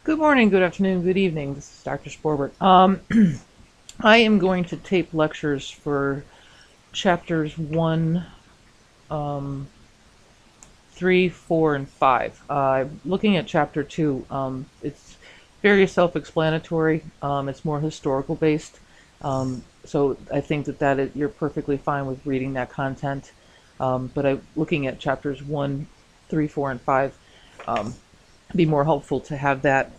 Good morning, good afternoon, good evening. This is Dr. Sporbert. I am going to tape lectures for chapters 1, um, 3, 4, and 5. Looking at chapter 2, it's very self-explanatory. It's more historical based. So I think you're perfectly fine with reading that content. But looking at chapters 1, 3, 4, and 5, be more helpful to have that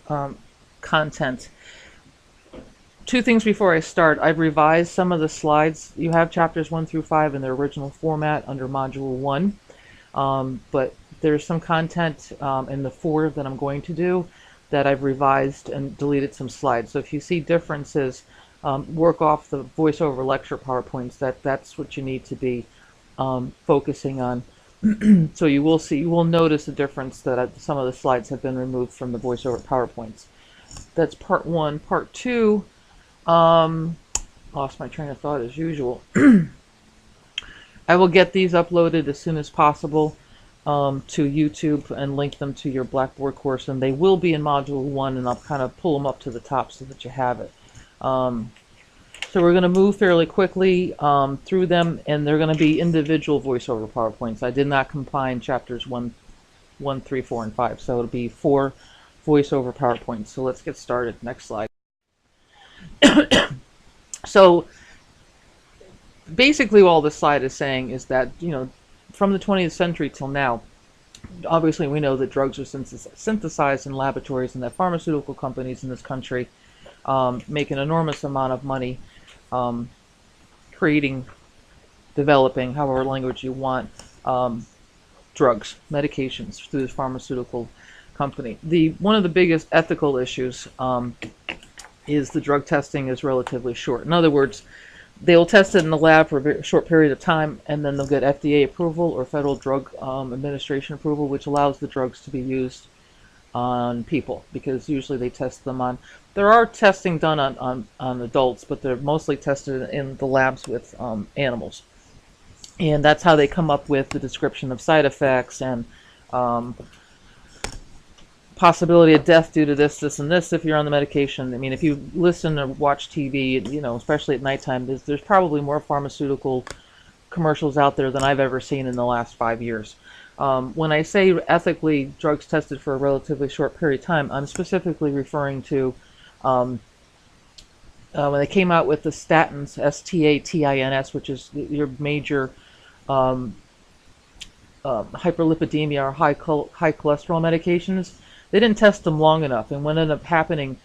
content. Two things before I start. I've revised some of the slides. You have chapters 1 through 5 in their original format under Module 1, but there's some content in the 4 that I'm going to do that I've revised and deleted some slides. So if you see differences, work off the voiceover lecture PowerPoints. That's what you need to be focusing on. So you will notice a difference that some of the slides have been removed from the voiceover PowerPoints. That's part 1. Part 2, lost my train of thought as usual. I will get these uploaded as soon as possible to YouTube and link them to your Blackboard course, and they will be in Module 1, and I'll kind of pull them up to the top so that you have it. So we're going to move fairly quickly through them, and they're going to be individual voiceover PowerPoints. I did not combine chapters 1, 3, 4, and 5, so it'll be 4 voiceover PowerPoints. So let's get started. Next slide. So basically all this slide is saying is that, from the 20th century till now, obviously we know that drugs are synthesized in laboratories and that pharmaceutical companies in this country make an enormous amount of money creating, developing, however language you want, drugs, medications through this pharmaceutical company. One of the biggest ethical issues is the drug testing is relatively short. In other words, they'll test it in the lab for a very short period of time, and then they'll get FDA approval or Federal Drug Administration approval, which allows the drugs to be used on people, because usually they test them on. There are testing done on adults, but they're mostly tested in the labs with animals. And that's how they come up with the description of side effects and possibility of death due to this, and this if you're on the medication. I mean, if you listen or watch TV, especially at nighttime, there's probably more pharmaceutical commercials out there than I've ever seen in the last 5 years. When I say ethically drugs tested for a relatively short period of time, I'm specifically referring to when they came out with the statins, S-T-A-T-I-N-S, which is your major hyperlipidemia or high cholesterol medications. They didn't test them long enough, and what ended up happening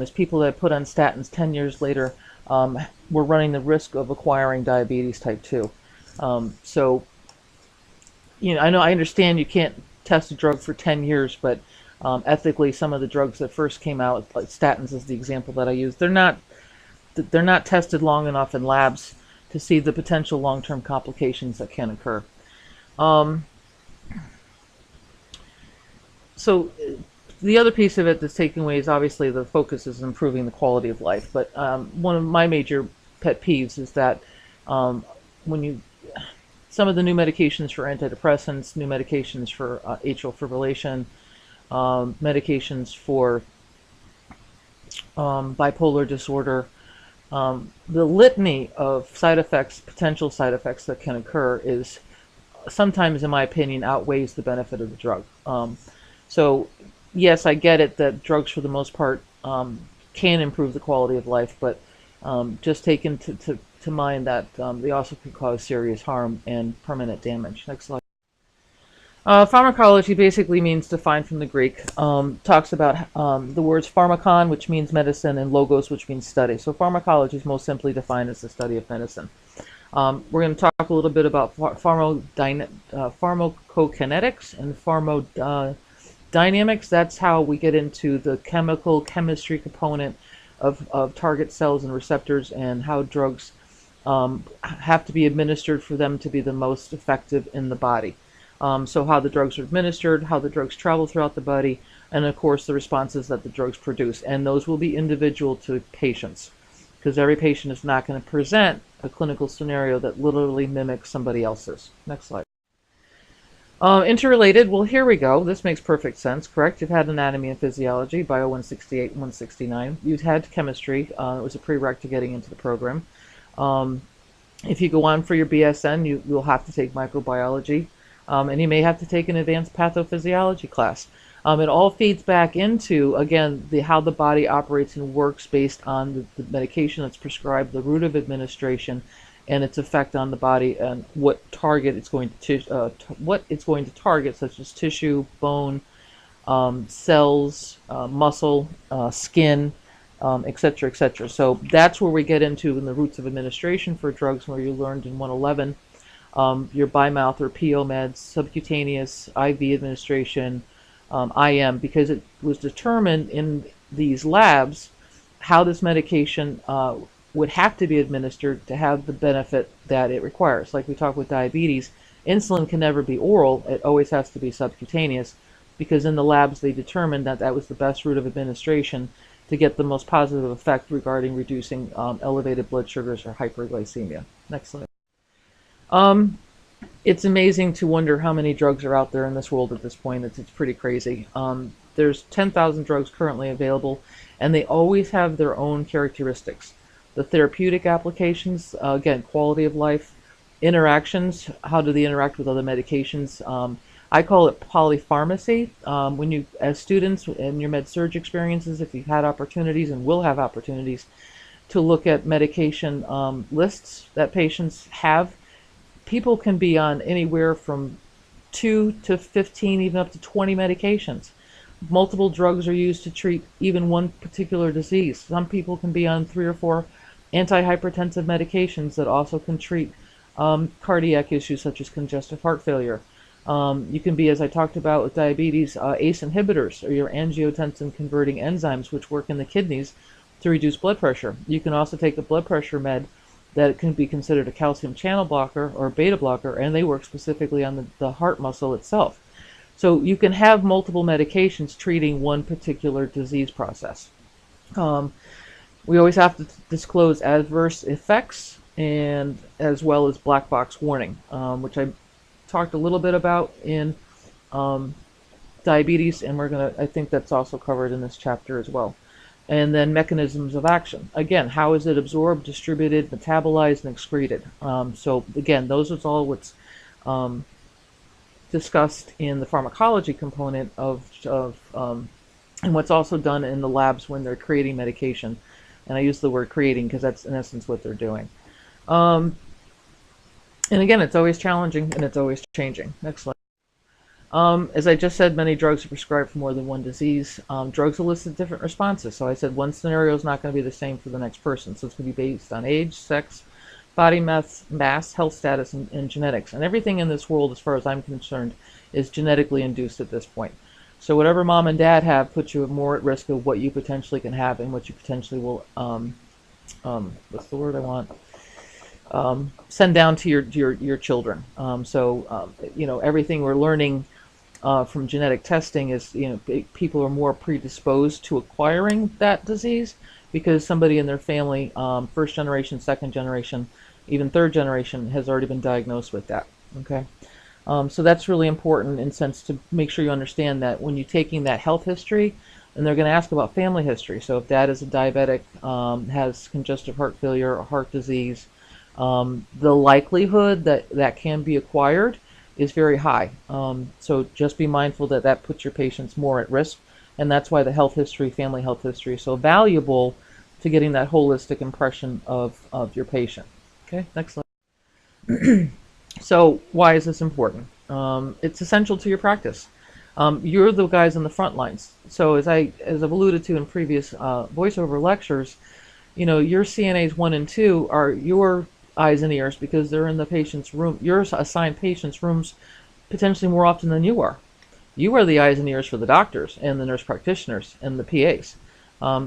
is people that put on statins 10 years later were running the risk of acquiring diabetes type 2. So, I understand you can't test a drug for 10 years, but ethically, some of the drugs that first came out, like statins is the example that I use, they're not tested long enough in labs to see the potential long-term complications that can occur. So the other piece of it that's taken away is obviously the focus is improving the quality of life. But one of my major pet peeves is that some of the new medications for antidepressants, new medications for atrial fibrillation, medications for bipolar disorder, the litany of side effects, potential side effects that can occur is sometimes, in my opinion, outweighs the benefit of the drug. So, yes, I get it that drugs, for the most part, can improve the quality of life, but just take into mind that they also can cause serious harm and permanent damage. Next slide. Pharmacology basically means defined from the Greek. Talks about the words pharmakon, which means medicine, and logos, which means study. So pharmacology is most simply defined as the study of medicine. We're going to talk a little bit about pharmacokinetics and pharmacodynamics. That's how we get into the chemistry component of target cells and receptors, and how drugs have to be administered for them to be the most effective in the body. So how the drugs are administered, how the drugs travel throughout the body, and of course the responses that the drugs produce. And those will be individual to patients, because every patient is not going to present a clinical scenario that literally mimics somebody else's. Next slide. Interrelated, well, here we go. This makes perfect sense, correct? You've had anatomy and physiology, bio 168 and 169. You've had chemistry. It was a prereq to getting into the program. If you go on for your BSN, you'll have to take microbiology, and you may have to take an advanced pathophysiology class. It all feeds back into, again, how the body operates and works based on the medication that's prescribed, the route of administration, and its effect on the body, and what target it's going to target, such as tissue, bone, cells, muscle, skin, etc., etc. So that's where we get into in the routes of administration for drugs, where you learned in 111 your bimouth or PO meds, subcutaneous, IV administration, IM, because it was determined in these labs how this medication would have to be administered to have the benefit that it requires. Like we talked with diabetes, insulin can never be oral, it always has to be subcutaneous, because in the labs they determined that that was the best route of administration to get the most positive effect regarding reducing elevated blood sugars or hyperglycemia. Next slide. It's amazing to wonder how many drugs are out there in this world at this point. It's pretty crazy. There's 10,000 drugs currently available, and they always have their own characteristics. The therapeutic applications, again, quality of life, interactions, how do they interact with other medications. I call it polypharmacy. When you, as students in your med-surg experiences, if you've had opportunities and will have opportunities to look at medication lists that patients have, people can be on anywhere from 2 to 15, even up to 20 medications. Multiple drugs are used to treat even one particular disease. Some people can be on 3 or 4 antihypertensive medications that also can treat cardiac issues such as congestive heart failure. You can be, as I talked about with diabetes, ACE inhibitors, or your angiotensin converting enzymes, which work in the kidneys to reduce blood pressure. You can also take a blood pressure med that can be considered a calcium channel blocker or beta blocker, and they work specifically on the heart muscle itself. So you can have multiple medications treating one particular disease process. We always have to disclose adverse effects, and as well as black box warning, which I talked a little bit about in diabetes, and I think that's also covered in this chapter as well. And then mechanisms of action. Again, how is it absorbed, distributed, metabolized, and excreted? So again, those is all what's discussed in the pharmacology component and what's also done in the labs when they're creating medication. And I use the word creating because that's in essence what they're doing. And again, it's always challenging and it's always changing. Next slide. As I just said, many drugs are prescribed for more than one disease. Drugs elicit different responses. So I said one scenario is not going to be the same for the next person. So it's going to be based on age, sex, body mass, health status, and genetics. And everything in this world, as far as I'm concerned, is genetically induced at this point. So whatever mom and dad have puts you more at risk of what you potentially can have and what you potentially will, what's the word I want? Send down to your children. You know, everything we're learning from genetic testing is, you know, people are more predisposed to acquiring that disease because somebody in their family, first generation, second generation, even third generation, has already been diagnosed with that. Okay, so that's really important in sense to make sure you understand that when you're taking that health history, and they're going to ask about family history. So if dad is a diabetic, has congestive heart failure or heart disease, the likelihood that that can be acquired is very high. So just be mindful that that puts your patients more at risk, and that's why the health history, family health history, is so valuable to getting that holistic impression of your patient. Okay, next slide. So why is this important? It's essential to your practice. You're the guys on the front lines. So as I've alluded to in previous voiceover lectures, you know, your CNAs 1 and 2 are your eyes and ears because they're in the patient's room. You're assigned patients' rooms potentially more often than you are. You are the eyes and ears for the doctors and the nurse practitioners and the PAs.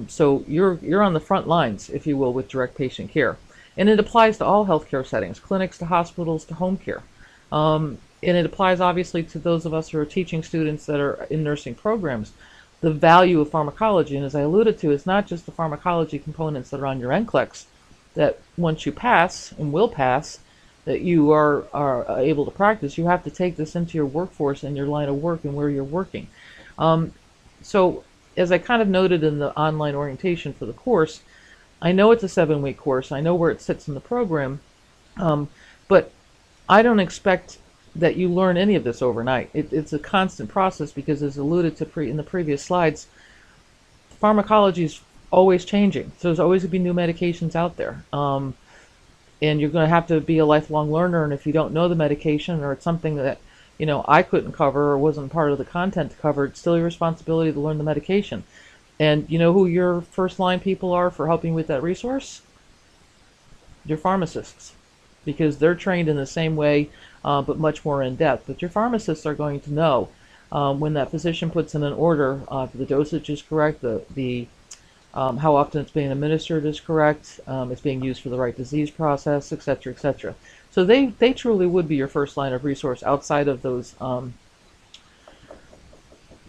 So you're on the front lines, if you will, with direct patient care. And it applies to all healthcare settings, clinics to hospitals to home care. And it applies obviously to those of us who are teaching students that are in nursing programs. The value of pharmacology, and as I alluded to, is not just the pharmacology components that are on your NCLEX that once you pass and will pass, that you are able to practice, you have to take this into your workforce and your line of work and where you're working. So as I kind of noted in the online orientation for the course, I know it's a 7-week course. I know where it sits in the program, but I don't expect that you learn any of this overnight. It's a constant process because, as alluded to in the previous slides, pharmacology is always changing. So there's always going to be new medications out there. And you're going to have to be a lifelong learner, and if you don't know the medication, or it's something that I couldn't cover or wasn't part of the content to cover, it's still your responsibility to learn the medication. And you know who your first line people are for helping with that resource? Your pharmacists, because they're trained in the same way, but much more in depth. But your pharmacists are going to know when that physician puts in an order, if the dosage is correct, how often it's being administered is correct, it's being used for the right disease process, etc., etc. So they truly would be your first line of resource outside of those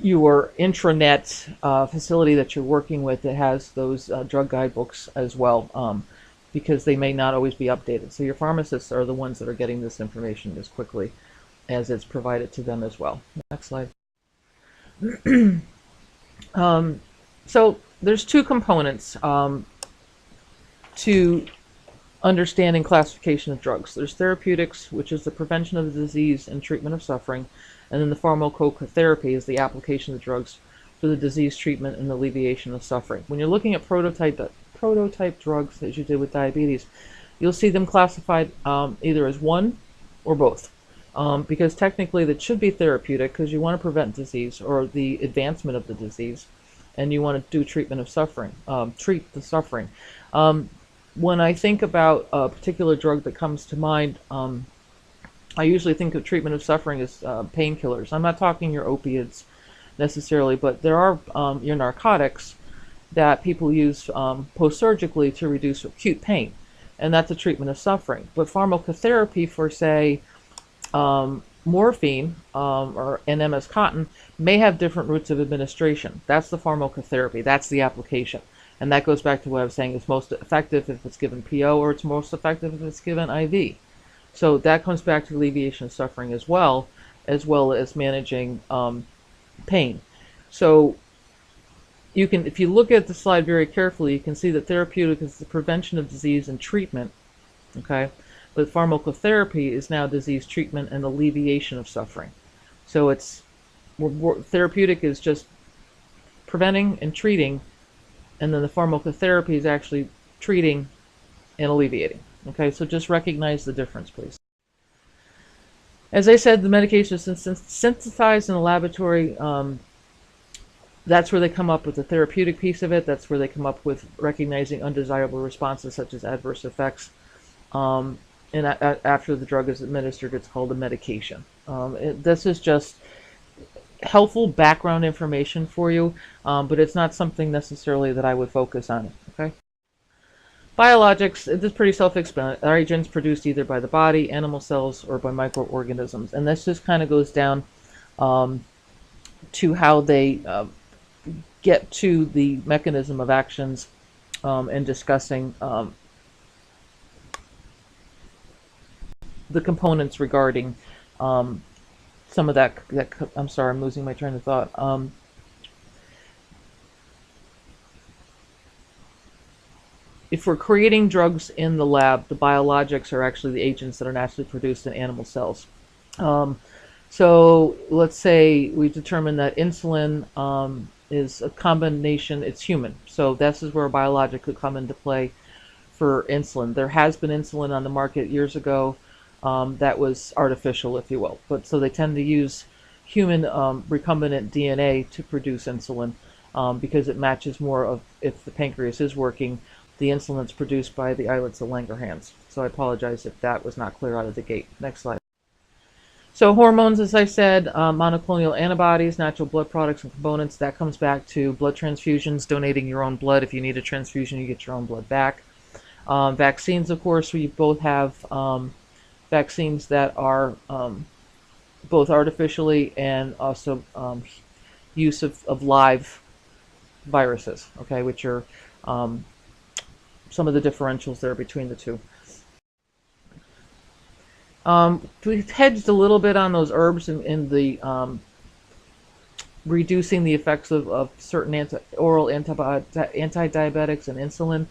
your intranet facility that you're working with that has those drug guidebooks as well, because they may not always be updated. So your pharmacists are the ones that are getting this information as quickly as it's provided to them as well. Next slide. So there's two components to understanding classification of drugs. There's therapeutics, which is the prevention of the disease and treatment of suffering, and then the pharmacotherapy is the application of drugs for the disease treatment and alleviation of suffering. When you're looking at prototype drugs, as you did with diabetes, you'll see them classified either as one or both, because technically that should be therapeutic because you want to prevent disease or the advancement of the disease, and you want to do treatment of suffering, treat the suffering. When I think about a particular drug that comes to mind, I usually think of treatment of suffering as painkillers. I'm not talking your opiates necessarily, but there are your narcotics that people use post-surgically to reduce acute pain, and that's a treatment of suffering. But pharmacotherapy for, say, morphine or MS cotton may have different routes of administration. That's the pharmacotherapy. That's the application. And that goes back to what I was saying. It's most effective if it's given PO, or it's most effective if it's given IV. So that comes back to alleviation of suffering as well as managing pain. So you can, if you look at the slide very carefully, you can see that therapeutic is the prevention of disease and treatment. Okay. But pharmacotherapy is now disease treatment and alleviation of suffering. So it's therapeutic is just preventing and treating, and then the pharmacotherapy is actually treating and alleviating. Okay, so just recognize the difference, please. As I said, the medication is synthesized in the laboratory. That's where they come up with the therapeutic piece of it. That's where they come up with recognizing undesirable responses such as adverse effects. And after the drug is administered, it's called a medication. This is just helpful background information for you, but it's not something necessarily that I would focus on. Okay. Biologics, it's pretty self-explanatory. Agents produced either by the body, animal cells, or by microorganisms. And this just kind of goes down to how they get to the mechanism of actions and discussing the components regarding some of that. I'm sorry, I'm losing my train of thought. If we're creating drugs in the lab, the biologics are actually the agents that are naturally produced in animal cells. So let's say we've determined that insulin is a combination, it's human. So this is where a biologic could come into play for insulin. There has been insulin on the market years ago that was artificial, if you will. But so they tend to use human recombinant DNA to produce insulin because it matches more of, if the pancreas is working, the insulin that's produced by the islets of Langerhans. So I apologize if that was not clear out of the gate. Next slide. So hormones, as I said, monoclonal antibodies, natural blood products and components, that comes back to blood transfusions, donating your own blood. If you need a transfusion, you get your own blood back. Vaccines, of course, we both have vaccines that are both artificially and also use of live viruses, okay, which are some of the differentials there between the two. We hedged a little bit on those herbs in the reducing the effects of certain oral anti-diabetics and insulin.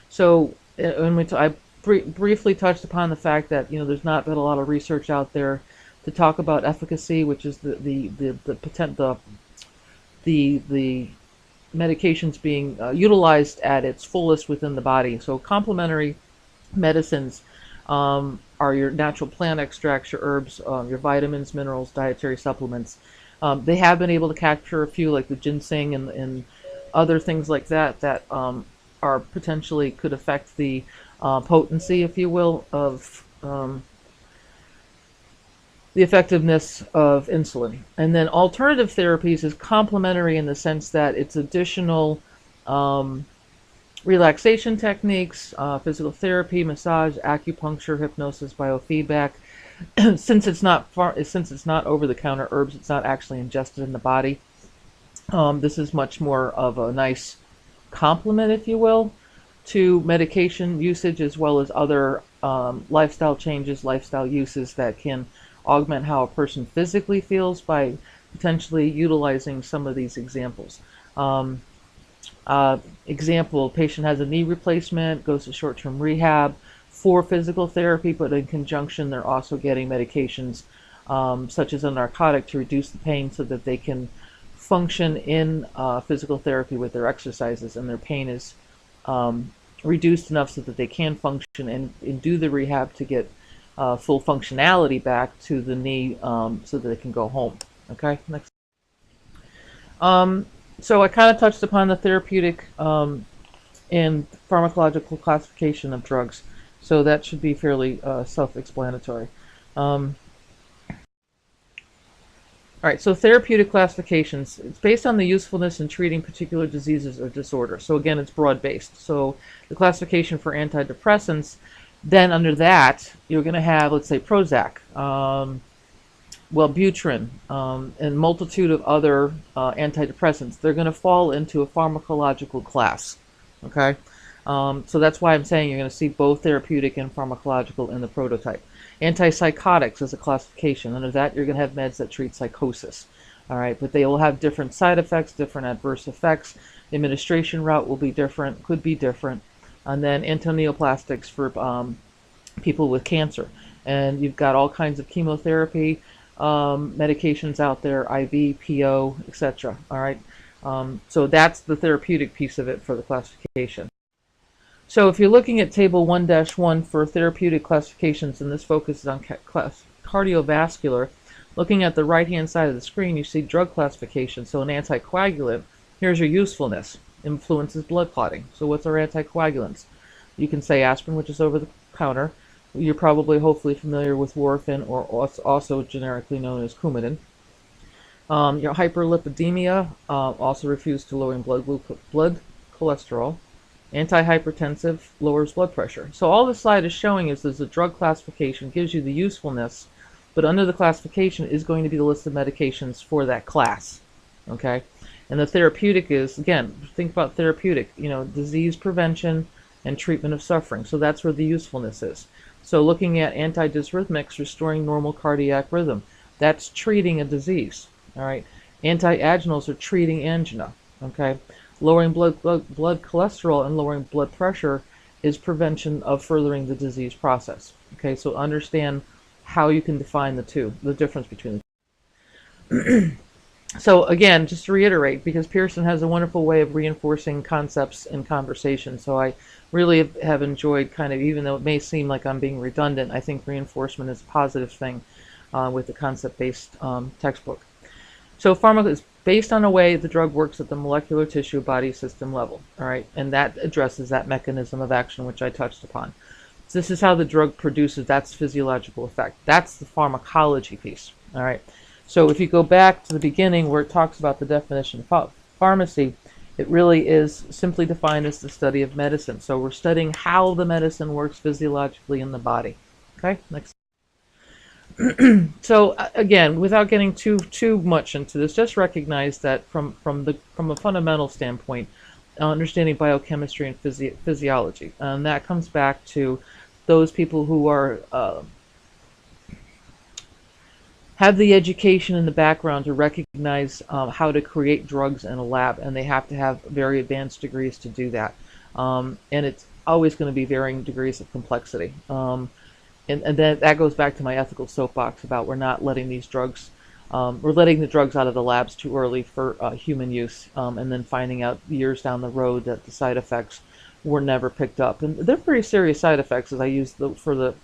So I briefly touched upon the fact that there's not been a lot of research out there to talk about efficacy, which is the medications being utilized at its fullest within the body. So complementary medicines are your natural plant extracts, your herbs, your vitamins, minerals, dietary supplements. They have been able to capture a few, like the ginseng and other things like that are potentially could affect the potency, if you will, of the effectiveness of insulin. And then alternative therapies is complementary in the sense that it's additional relaxation techniques, physical therapy, massage, acupuncture, hypnosis, biofeedback. Since it's not over-the-counter herbs, it's not actually ingested in the body. This is much more of a nice complement, if you will, to medication usage, as well as other lifestyle changes, lifestyle uses that can augment how a person physically feels by potentially utilizing some of these examples. Example, patient has a knee replacement, goes to short-term rehab for physical therapy, but in conjunction they're also getting medications such as a narcotic to reduce the pain so that they can function in physical therapy with their exercises, and their pain is reduced enough so that they can function and do the rehab to get full functionality back to the knee so that they can go home. Okay, next. So I kind of touched upon the therapeutic and pharmacological classification of drugs, so that should be fairly self-explanatory. All right, so therapeutic classifications. It's based on the usefulness in treating particular diseases or disorders. So again, it's broad-based. So the classification for antidepressants, then under that, you're going to have, let's say, Prozac, Wellbutrin, and multitude of other antidepressants. They're going to fall into a pharmacological class. Okay, so that's why I'm saying you're going to see both therapeutic and pharmacological in the prototype. Antipsychotics is a classification. Under that, you're going to have meds that treat psychosis. All right, but they will have different side effects, different adverse effects. The administration route will be different, could be different. And then antineoplastics for people with cancer. And you've got all kinds of chemotherapy medications out there, IV, PO, etc. All right, so that's the therapeutic piece of it for the classification. So if you're looking at table 1-1 for therapeutic classifications, and this focuses on cardiovascular, looking at the right-hand side of the screen, you see drug classification. So an anticoagulant, here's your usefulness, influences blood clotting. So what's our anticoagulants? You can say aspirin, which is over the counter. You're probably, hopefully, familiar with warfarin, or also generically known as Coumadin. Your hyperlipidemia, also refers to lowering blood cholesterol. Antihypertensive, lowers blood pressure. So all this slide is showing is the drug classification gives you the usefulness, but under the classification is going to be the list of medications for that class. Okay, and the therapeutic is, again, think about therapeutic, disease prevention and treatment of suffering. So that's where the usefulness is. So looking at antidysrhythmics, restoring normal cardiac rhythm, that's treating a disease. All right, antiaginals are treating angina. Okay, lowering blood cholesterol and lowering blood pressure is prevention of furthering the disease process. Okay, so understand how you can define the difference between the two. So again, just to reiterate, because Pearson has a wonderful way of reinforcing concepts in conversation, so I really have enjoyed even though it may seem like I'm being redundant, I think reinforcement is a positive thing with the concept-based textbook. So pharma is based on a way the drug works at the molecular tissue body system level, all right, and that addresses that mechanism of action which I touched upon. So this is how the drug produces, that's physiological effect. That's the pharmacology piece, all right. So if you go back to the beginning where it talks about the definition of pharmacy, it really is simply defined as the study of medicine. So we're studying how the medicine works physiologically in the body. Okay, next. So again, without getting too much into this, just recognize that from a fundamental standpoint, understanding biochemistry and physiology, and that comes back to those people who are have the education in the background to recognize how to create drugs in a lab, and they have to have very advanced degrees to do that. And it's always going to be varying degrees of complexity. And that goes back to my ethical soapbox about we're not letting these drugs, we're letting the drugs out of the labs too early for human use, and then finding out years down the road that the side effects were never picked up. And they're pretty serious side effects. As I used for the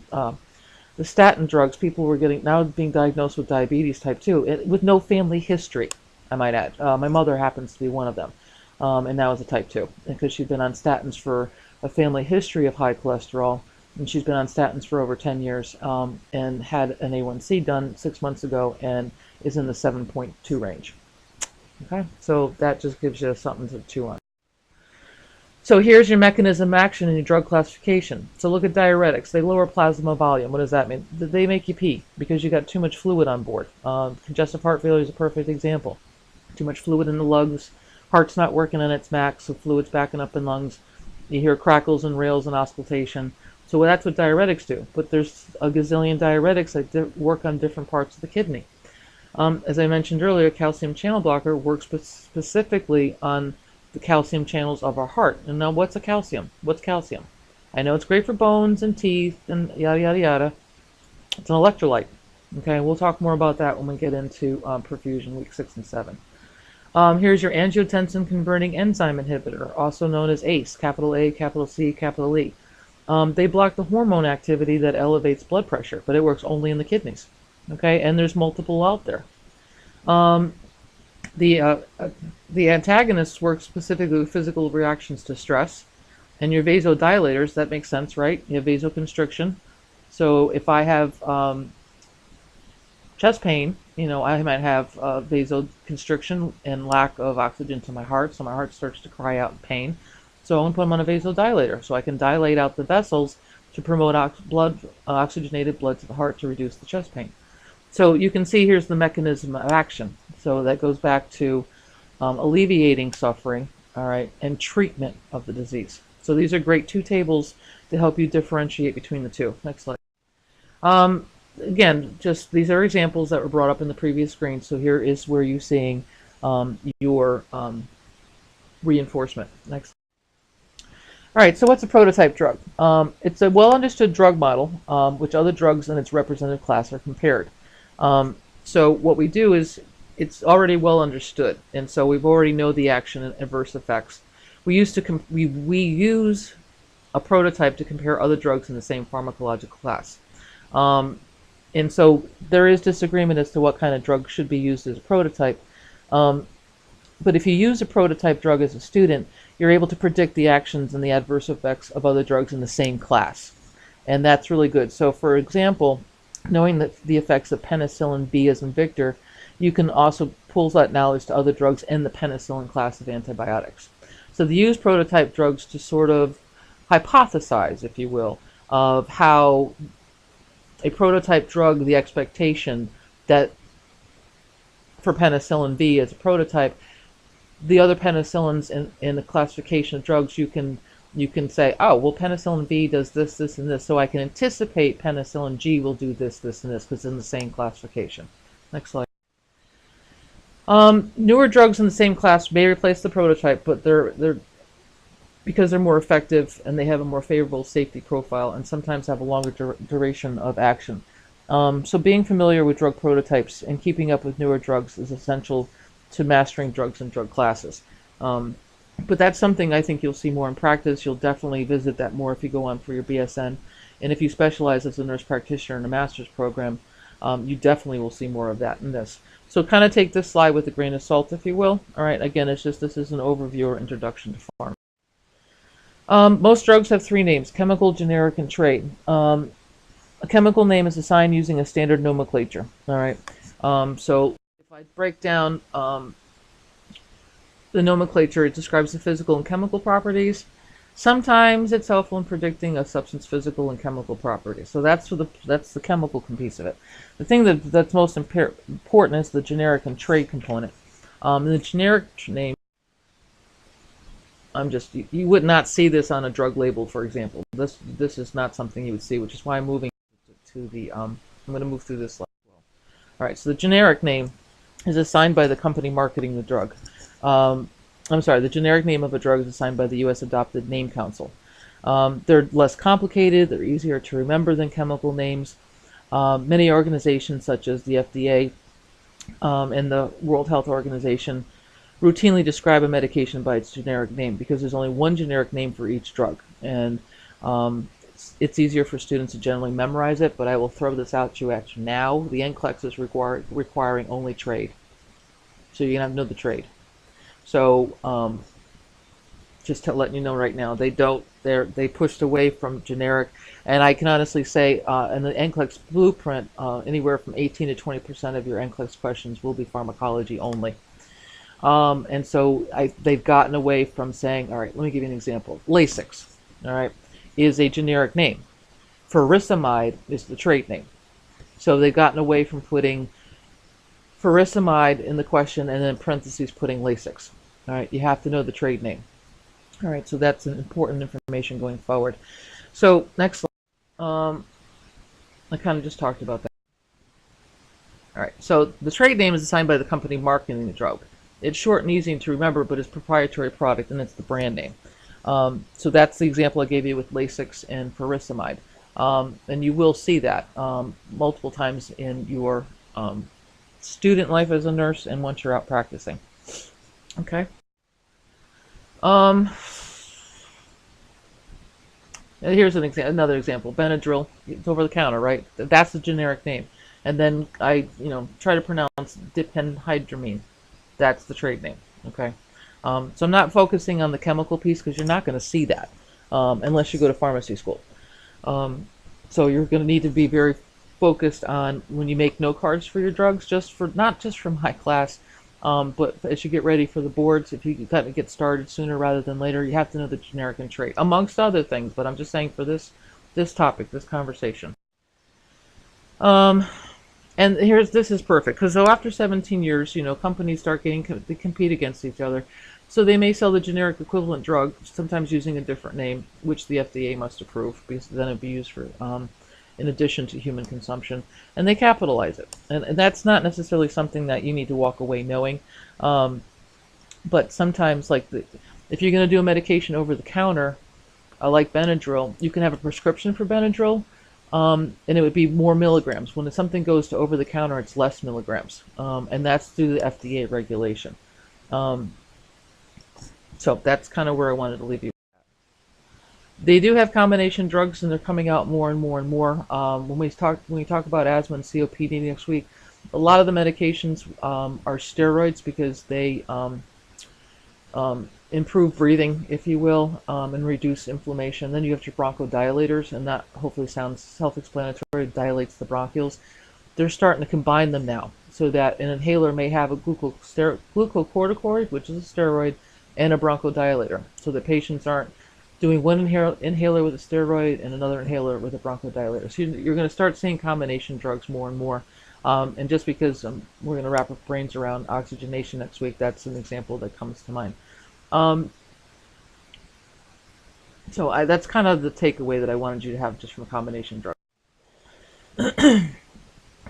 statin drugs, people were now being diagnosed with diabetes type 2 with no family history, I might add. My mother happens to be one of them, and now is a type 2, because she'd been on statins for a family history of high cholesterol, and she's been on statins for over 10 years, and had an A1C done 6 months ago and is in the 7.2 range. Okay, so that just gives you something to chew on. So here's your mechanism of action in your drug classification. So look at diuretics. They lower plasma volume. What does that mean? They make you pee because you got too much fluid on board. Congestive heart failure is a perfect example. Too much fluid in the lungs. Heart's not working on its max, so fluid's backing up in lungs. You hear crackles and rails and auscultation. So that's what diuretics do. But there's a gazillion diuretics that work on different parts of the kidney. As I mentioned earlier, calcium channel blocker works specifically on the calcium channels of our heart. And now what's a calcium? What's calcium? I know it's great for bones and teeth and yada yada yada. It's an electrolyte. Okay, we'll talk more about that when we get into perfusion week 6 and 7. Here's your angiotensin converting enzyme inhibitor, also known as ACE, capital A, capital C, capital E. They block the hormone activity that elevates blood pressure, but it works only in the kidneys. Okay, and there's multiple out there. The antagonists work specifically with physical reactions to stress. And your vasodilators, that makes sense, right? You have vasoconstriction. So if I have chest pain, I might have vasoconstriction and lack of oxygen to my heart, so my heart starts to cry out in pain. So I'm going to put them on a vasodilator, so I can dilate out the vessels to promote oxygenated blood to the heart to reduce the chest pain. So you can see here's the mechanism of action. So that goes back to alleviating suffering, all right, and treatment of the disease. So these are great 2 tables to help you differentiate between the two. Next slide. Again, just these are examples that were brought up in the previous screen. So here is where you're seeing your reinforcement. Next. All right, so what's a prototype drug? It's a well-understood drug model, which other drugs in its representative class are compared. So what we do is it's already well understood, and so we've already know the action and adverse effects. We use a prototype to compare other drugs in the same pharmacological class. And so there is disagreement as to what kind of drug should be used as a prototype. But if you use a prototype drug as a student, you're able to predict the actions and the adverse effects of other drugs in the same class. And that's really good. So for example, knowing that the effects of penicillin B as in Victor, you can also pull that knowledge to other drugs in the penicillin class of antibiotics. So they use prototype drugs to sort of hypothesize, if you will, of how a prototype drug, the expectation that for penicillin B as a prototype, the other penicillins in the classification of drugs, you can say, oh, well, penicillin B does this, this, and this, so I can anticipate penicillin G will do this, this, and this, because it's in the same classification. Next slide. Newer drugs in the same class may replace the prototype, but because they're more effective and they have a more favorable safety profile and sometimes have a longer duration of action. So being familiar with drug prototypes and keeping up with newer drugs is essential to mastering drugs and drug classes. But that's something I think you'll see more in practice. You'll definitely visit that more if you go on for your BSN. And if you specialize as a nurse practitioner in a master's program, you definitely will see more of that in this. So kind of take this slide with a grain of salt, if you will. All right, again, this is an overview or introduction to pharma. Most drugs have 3 names: chemical, generic, and trade. A chemical name is assigned using a standard nomenclature. All right, so if I break down the nomenclature, it describes the physical and chemical properties. Sometimes it's helpful in predicting a substance's physical and chemical properties. So that's the chemical piece of it. The thing that's most important is the generic and trade component. The generic name, you would not see this on a drug label, for example. This is not something you would see, which is why I'm moving to the I'm going to move through this slide as right, so the generic name is assigned by the company marketing the drug. I'm sorry, the generic name of a drug is assigned by the U.S. Adopted Name Council. They're less complicated, they're easier to remember than chemical names. Many organizations such as the FDA and the World Health Organization routinely describe a medication by its generic name because there's only one generic name for each drug. And it's easier for students to generally memorize it, but I will throw this out to you now. The NCLEX is requiring only trade. So you're going to have to know the trade. So just to let you know right now, they pushed away from generic, and I can honestly say in the NCLEX blueprint, anywhere from 18 to 20% of your NCLEX questions will be pharmacology only. And so they've gotten away from saying, all right, let me give you an example. Lasix, all right, is a generic name. Furosemide is the trade name. So they've gotten away from putting furosemide in the question and then in parentheses putting Lasix. All right, you have to know the trade name. All right, so that's an important information going forward. So next slide. I kind of just talked about that. All right, so the trade name is assigned by the company marketing the drug. It's short and easy to remember, but it's a proprietary product, and it's the brand name. So that's the example I gave you with Lasix and furosemide. And you will see that multiple times in your student life as a nurse and once you're out practicing. Okay. Here's another example. Benadryl, it's over the counter, right? That's the generic name. And then I, try to pronounce diphenhydramine. That's the trade name. Okay. So I'm not focusing on the chemical piece because you're not going to see that unless you go to pharmacy school. So you're going to need to be very focused on when you make note cards for your drugs, not just from high class, but as you get ready for the boards, if you kind of get started sooner rather than later, you have to know the generic and trade, amongst other things. But I'm just saying for this topic, this conversation. And this is perfect because so after 17 years, companies start they compete against each other. So they may sell the generic equivalent drug, sometimes using a different name, which the FDA must approve because then it'd be used for in addition to human consumption, and they capitalize it. And that's not necessarily something that you need to walk away knowing. But sometimes, if you're going to do a medication over the counter, like Benadryl, you can have a prescription for Benadryl, and it would be more milligrams. When something goes to over the counter, it's less milligrams, and that's through the FDA regulation. So that's kind of where I wanted to leave you. They do have combination drugs, and they're coming out more and more and more. When we talk about asthma and COPD next week, a lot of the medications are steroids because they improve breathing, if you will, and reduce inflammation. Then you have your bronchodilators, and that hopefully sounds self-explanatory. It dilates the bronchioles. They're starting to combine them now, so that an inhaler may have a glucocorticoid, which is a steroid, and a bronchodilator, so that patients aren't doing one inhaler with a steroid and another inhaler with a bronchodilator. So you're going to start seeing combination drugs more and more. And just because we're going to wrap our brains around oxygenation next week, that's an example that comes to mind. So that's kind of the takeaway that I wanted you to have just from a combination drug.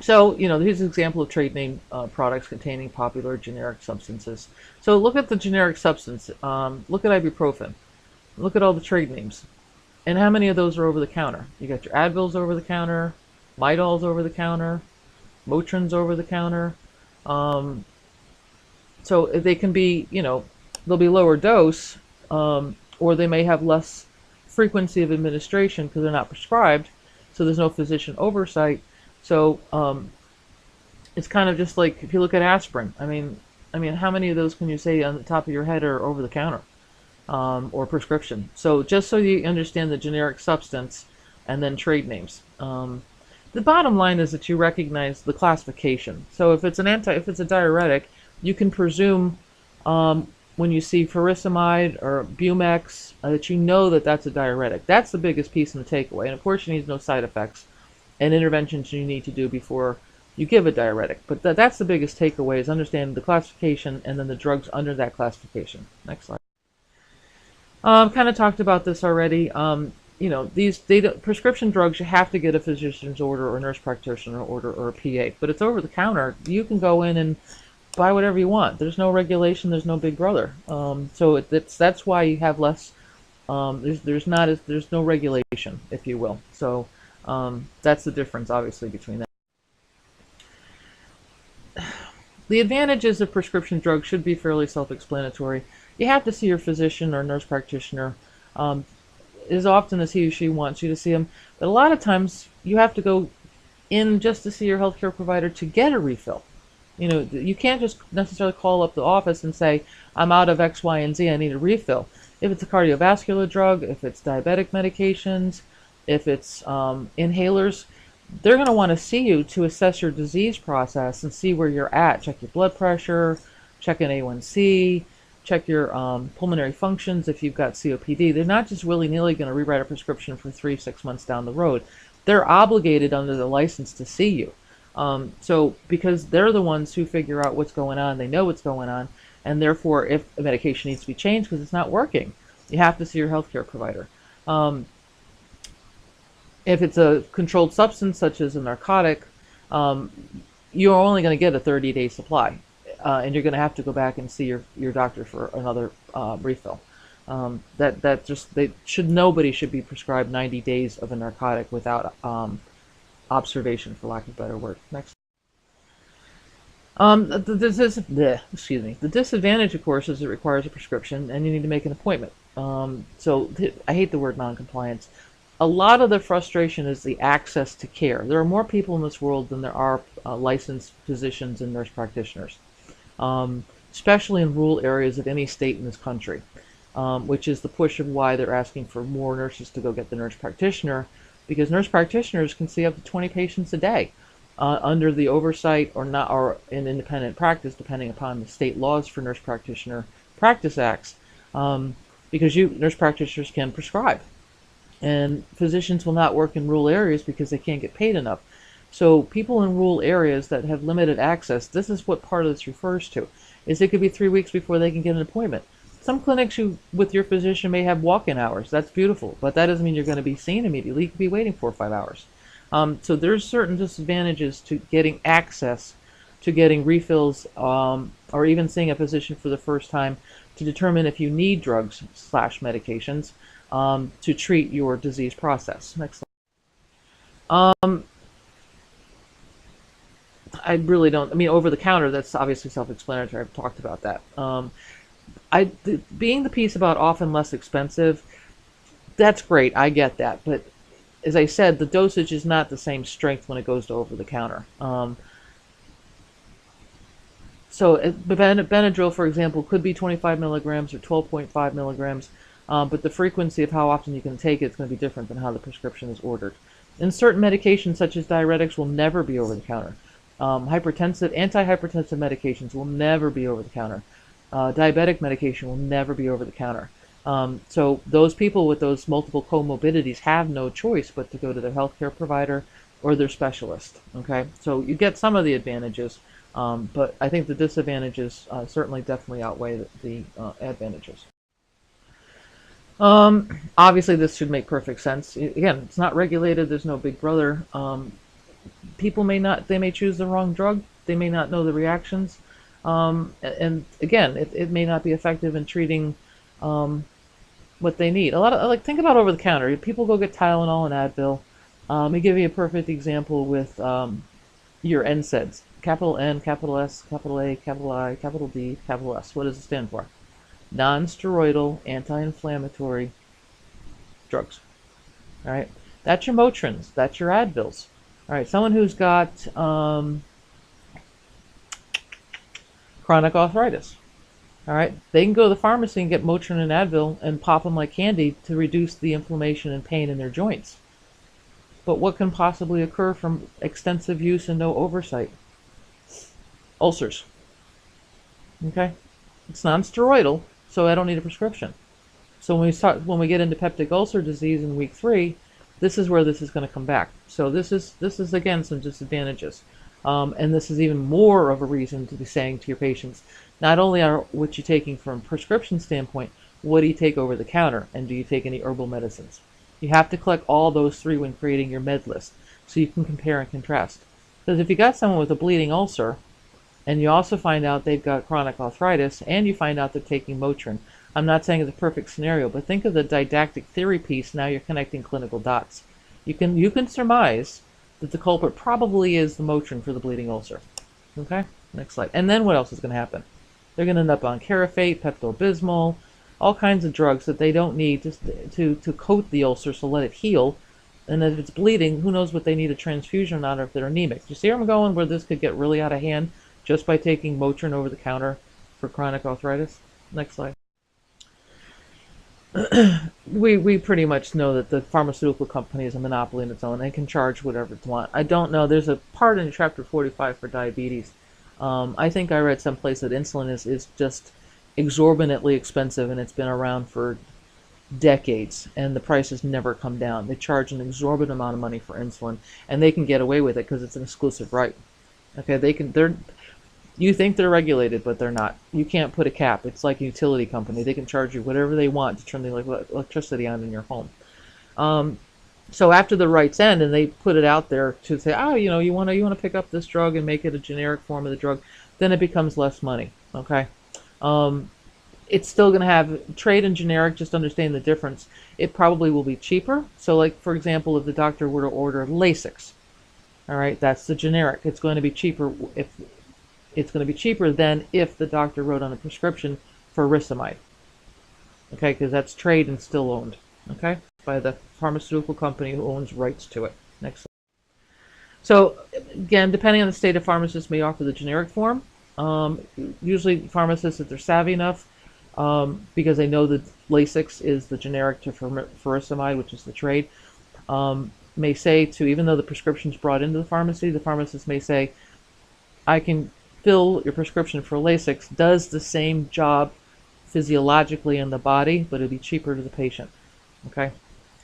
So, here's an example of trade name products containing popular generic substances. So look at the generic substance. Look at ibuprofen. Look at all the trade names. And how many of those are over the counter? You got your Advils over the counter, Midol's over the counter, Motrin's over the counter. So they can be, they'll be lower dose, or they may have less frequency of administration because they're not prescribed, so there's no physician oversight. So it's kind of just like if you look at aspirin. I mean, how many of those can you say on the top of your head are over the counter or prescription? So just so you understand the generic substance and then trade names. The bottom line is that you recognize the classification. So if it's a diuretic, you can presume when you see furosemide or Bumex that you know that that's a diuretic. That's the biggest piece in the takeaway. And of course, you need no side effects and interventions you need to do before you give a diuretic. But that's the biggest takeaway, is understanding the classification and then the drugs under that classification. Next slide. Kind of talked about this already. prescription drugs, you have to get a physician's order or nurse practitioner order or a PA. But it's over the counter. You can go in and buy whatever you want. There's no regulation. There's no big brother. So that's why you have less. There's no regulation, if you will. So that's the difference, obviously, between that. The advantages of prescription drugs should be fairly self-explanatory. You have to see your physician or nurse practitioner as often as he or she wants you to see them. But a lot of times you have to go in just to see your healthcare provider to get a refill. You can't just necessarily call up the office and say, I'm out of X, Y, and Z, I need a refill. If it's a cardiovascular drug, if it's diabetic medications, if it's inhalers, they're going to want to see you to assess your disease process and see where you're at. Check your blood pressure, check an A1C, check your pulmonary functions if you've got COPD. They're not just willy-nilly going to rewrite a prescription for 3-6 months down the road. They're obligated under the license to see you. So because they're the ones who figure out what's going on, they know what's going on, and therefore if a medication needs to be changed because it's not working, you have to see your healthcare provider. If it's a controlled substance such as a narcotic, you're only going to get a 30-day supply, and you're going to have to go back and see your doctor for another refill. Nobody should be prescribed 90 days of a narcotic without observation, for lack of a better word. Next. The disadvantage, of course, is it requires a prescription and you need to make an appointment. I hate the word non-compliance. A lot of the frustration is the access to care. There are more people in this world than there are licensed physicians and nurse practitioners, especially in rural areas of any state in this country, which is the push of why they're asking for more nurses to go get the nurse practitioner, because nurse practitioners can see up to 20 patients a day under the oversight or in independent practice, depending upon the state laws for nurse practitioner practice acts, because nurse practitioners can prescribe. And physicians will not work in rural areas because they can't get paid enough. So people in rural areas that have limited access, this is what part of this refers to, is it could be 3 weeks before they can get an appointment. Some clinics with your physician may have walk-in hours. That's beautiful, but that doesn't mean you're going to be seen immediately. You could be waiting 4 or 5 hours. So there's certain disadvantages to getting access to getting refills or even seeing a physician for the first time to determine if you need drugs / medications to treat your disease process. Next slide. I really don't, over the counter, that's obviously self-explanatory. I've talked about that. Being the piece about often less expensive, that's great. I get that. But as I said, the dosage is not the same strength when it goes to over the counter. So Benadryl, for example, could be 25 milligrams or 12.5 milligrams. But the frequency of how often you can take it is going to be different than how the prescription is ordered. And certain medications, such as diuretics, will never be over the counter. Antihypertensive medications will never be over the counter. Diabetic medication will never be over the counter. So those people with those multiple comorbidities have no choice but to go to their healthcare provider or their specialist. Okay, so you get some of the advantages, but I think the disadvantages certainly definitely outweigh the advantages. Obviously, this should make perfect sense. Again, it's not regulated. There's no big brother. People they may choose the wrong drug. They may not know the reactions. And again, it may not be effective in treating what they need. Think about over the counter. People go get Tylenol and Advil. Let me give you a perfect example with your NSAIDs. Capital N, capital S, capital A, capital I, capital D, capital S. What does it stand for? Non-steroidal anti-inflammatory drugs. All right, that's your Motrins. That's your Advils. All right, someone who's got chronic arthritis. All right, they can go to the pharmacy and get Motrin and Advil and pop them like candy to reduce the inflammation and pain in their joints. But what can possibly occur from extensive use and no oversight? Ulcers. Okay, it's non-steroidal, so I don't need a prescription. So when we get into peptic ulcer disease in week 3, this is where this is going to come back. So this is again some disadvantages, and this is even more of a reason to be saying to your patients, not only are what you're taking from a prescription standpoint, what do you take over the counter, and do you take any herbal medicines? You have to collect all those three when creating your med list so you can compare and contrast. Because if you got someone with a bleeding ulcer and you also find out they've got chronic arthritis and you find out they're taking Motrin, I'm not saying it's a perfect scenario, but think of the didactic theory piece. Now you're connecting clinical dots. You can surmise that the culprit probably is the Motrin for the bleeding ulcer. Okay, next slide. And then what else is going to happen? They're going to end up on Carafate, Pepto-Bismol, all kinds of drugs that they don't need to coat the ulcer, so let it heal. And if it's bleeding, who knows what they need a transfusion on, or if they're anemic. You see where I'm going, where this could get really out of hand just by taking Motrin over the counter for chronic arthritis? Next slide. We pretty much know that the pharmaceutical company is a monopoly in its own. They can charge whatever they want. I don't know. There's a part in chapter 45 for diabetes. I think I read someplace that insulin is just exorbitantly expensive, and it's been around for decades, and the price has never come down. They charge an exorbitant amount of money for insulin, and they can get away with it because it's an exclusive right. Okay, you think they're regulated, but they're not. You can't put a cap. It's like a utility company. They can charge you whatever they want to turn the electricity on in your home. So after the rights end, and they put it out there to say, oh, you want to pick up this drug and make it a generic form of the drug, then it becomes less money. Okay, it's still going to have trade and generic. Just understand the difference. It probably will be cheaper. So, like for example, if the doctor were to order Lasix, all right, that's the generic. It's going to be cheaper than if the doctor wrote on a prescription for furosemide. Okay, because that's trade and still owned. Okay, by the pharmaceutical company who owns rights to it. Next slide. So again, depending on the state, of pharmacists may offer the generic form. Usually pharmacists, if they're savvy enough, because they know that Lasix is the generic to furosemide, which is the trade, may say to, even though the prescription's brought into the pharmacy, the pharmacist may say, I can fill your prescription for Lasix, does the same job physiologically in the body, but it'll be cheaper to the patient. Okay,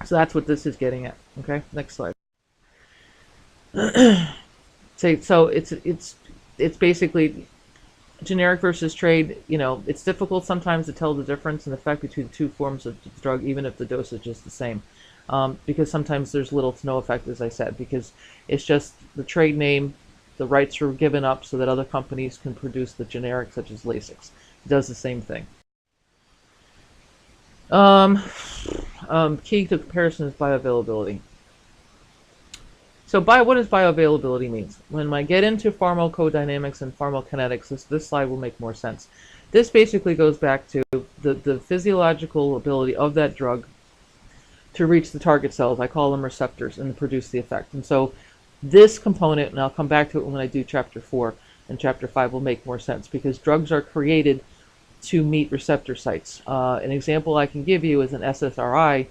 so that's what this is getting at. Okay, next slide. So it's basically generic versus trade. It's difficult sometimes to tell the difference in effect between two forms of the drug, even if the dosage is the same, because sometimes there's little to no effect, as I said, because it's just the trade name. The rights are given up so that other companies can produce the generic, such as Lasix. It does the same thing. Key to comparison is bioavailability. So what does bioavailability mean? When I get into pharmacodynamics and pharmacokinetics, this slide will make more sense. This basically goes back to the physiological ability of that drug to reach the target cells. I call them receptors, and produce the effect. And so this component, and I'll come back to it when I do chapter 4 and chapter 5, will make more sense, because drugs are created to meet receptor sites. An example I can give you is an SSRI,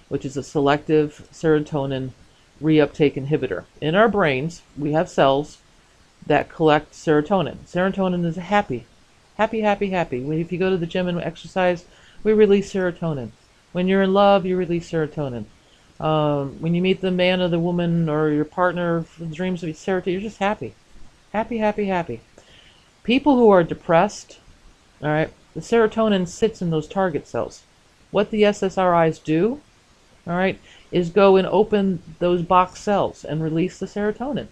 which is a selective serotonin reuptake inhibitor. In our brains, we have cells that collect serotonin. Serotonin is happy. If you go to the gym and exercise, we release serotonin. When you're in love, you release serotonin. When you meet the man or the woman or your partner, dreams of serotonin, you're just happy. Happy. People who are depressed, all right, the serotonin sits in those target cells. What the SSRIs do, all right, is go and open those box cells and release the serotonin.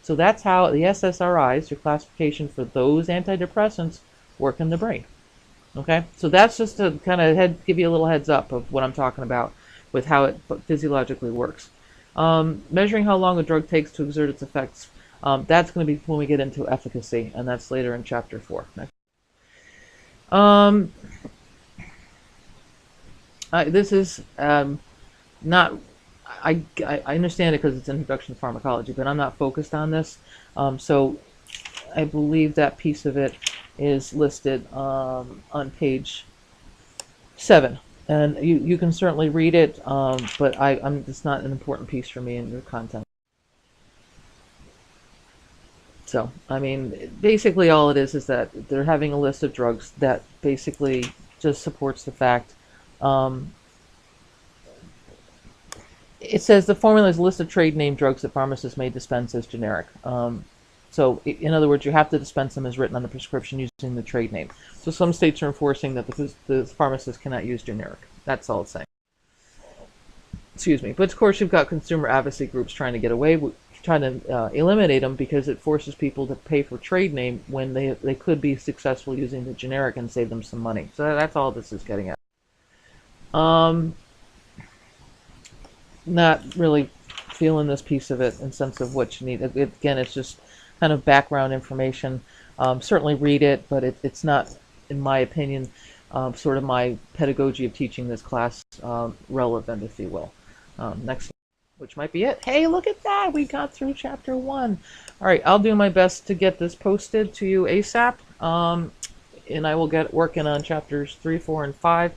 So that's how the SSRIs, your classification for those antidepressants, work in the brain. Okay, so that's just to kind of give you a little heads up of what I'm talking about with how it physiologically works. Measuring how long a drug takes to exert its effects, that's going to be when we get into efficacy, and that's later in chapter 4. This is not, I understand it because it's Introduction to Pharmacology, but I'm not focused on this. So I believe that piece of it is listed on page 7. And you can certainly read it, but it's not an important piece for me in your content. So, I mean, basically all it is that they're having a list of drugs that basically just supports the fact. It says the formula is a list of trade name drugs that pharmacists may dispense as generic. So, in other words, you have to dispense them as written on the prescription using the trade name. So some states are enforcing that the pharmacist cannot use generic. That's all it's saying. Excuse me. But of course, you've got consumer advocacy groups trying to get away with, trying to eliminate them because it forces people to pay for trade name when they could be successful using the generic and save them some money. So that's all this is getting at. Not really feeling this piece of it in sense of what you need. Again, it's just kind of background information. Certainly read it, but it's not, in my opinion, sort of my pedagogy of teaching this class relevant, if you will. Next, which might be it. Hey, look at that! We got through chapter 1. All right, I'll do my best to get this posted to you ASAP, and I will get working on chapters 3, 4, and 5,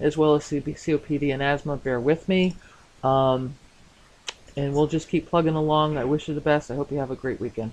as well as COPD and asthma. Bear with me. And we'll just keep plugging along. I wish you the best. I hope you have a great weekend.